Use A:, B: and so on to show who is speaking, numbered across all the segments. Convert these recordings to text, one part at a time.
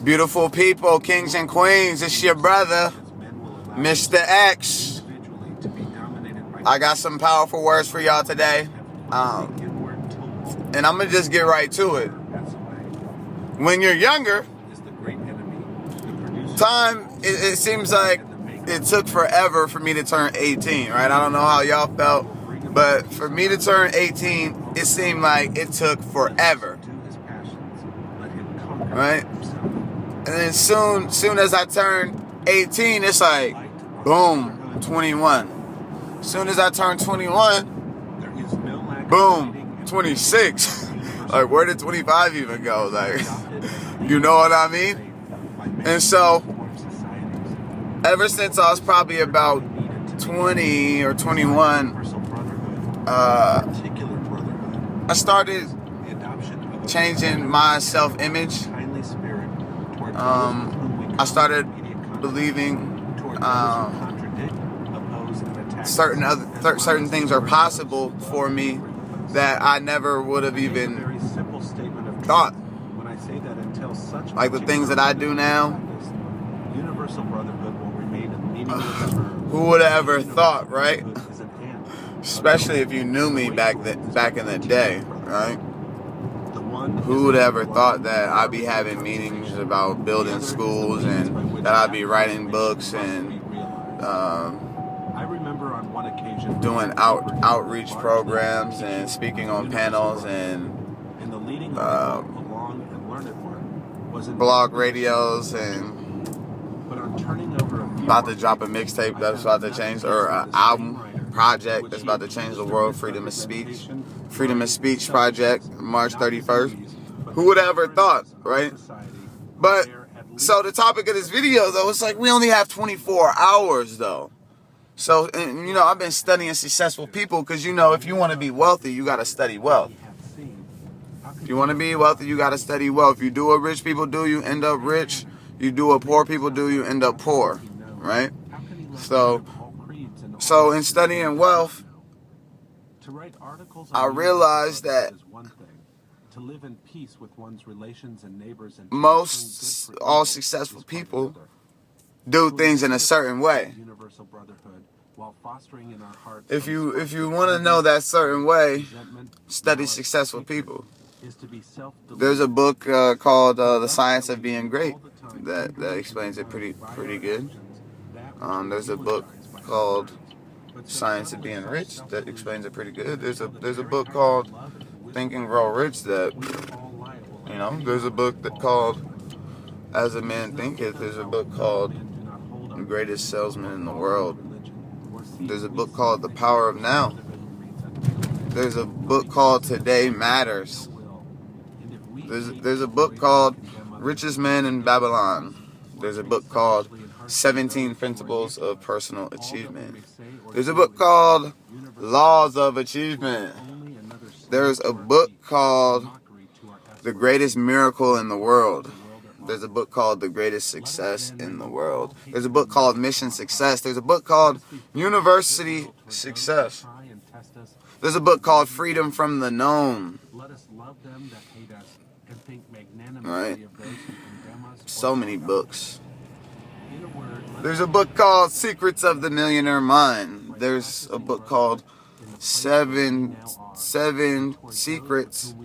A: Beautiful people, kings and queens, it's your brother, Mr. X. I got some powerful words for y'all today. And I'm going to just get right to it. When you're younger, time, it seems like it took forever for me to turn 18, right? I don't know how y'all felt, but for me to turn 18, it seemed like it took forever, right? And then soon as I turned 18, it's like, boom, 21. Soon as I turned 21, boom, 26. Like, where did 25 even go? Like, you know what I mean? And so, ever since I was probably about 20 or 21, I started changing my self-image. I started believing certain things are possible for me that I never would have even thought. Like the things that I do now. Who would have ever thought, right? Especially if you knew me back in the day, right? Who would have ever thought that I'd be having meetings about building schools and that I'd be writing books and doing outreach programs and speaking on panels and blog radios and about to drop a mixtape that's about to change, or an album project that's about to change the world. Freedom of Speech project, March 31st. Who would have ever thought, right? But so the topic of this video though, it's like we only have 24 hours though. So, and, you know, I've been studying successful people because, you know, if you want to be wealthy, you got to study wealth. If you want to be wealthy, you got to study wealth. You do what rich people do, you end up rich. You do what poor people do, you end up poor, right? So in studying wealth, I realized that most all successful people do things in a certain way. If you want to know that certain way, study successful people. There's a book called The Science of Being Great that explains it pretty good. There's a book called Science of Being Rich that explains it pretty good. There's a book called Think and Grow Rich that, you know, there's a book that called As a Man Thinketh. There's a book called The Greatest Salesman in the World. There's a book called The Power of Now. There's a book called Today Matters. There's a book called Richest Man in Babylon. There's a book called 17 Principles of Personal Achievement. There's a book called Laws of Achievement. There's a book called The Greatest Miracle in the World. There's a book called The Greatest Success in the World. There's a book called Mission Success. There's a book called University Success. There's a book called Freedom from the Known. Right? So many books. There's a book called Secrets of the Millionaire Mind. There's a book called Seven Secrets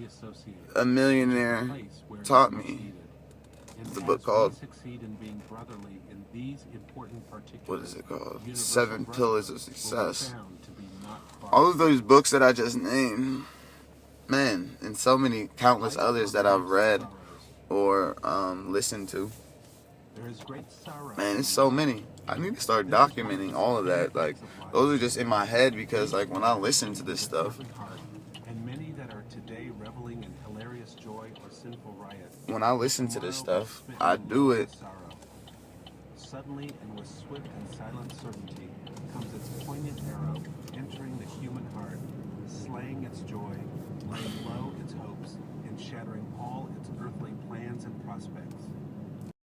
A: a Millionaire Taught Me. The book called, what is it called? 7 Pillars of Success. All of those books that I just named, man, and so many countless others that I've read or listened to. Man, it's so many. I need to start documenting all of that. Like, those are just in my head because, like, when I listen to this stuff, I do it. Suddenly and with swift and silent certainty comes its poignant arrow, entering the human heart, slaying its joy, laying low its hopes, and shattering all its earthly plans and prospects.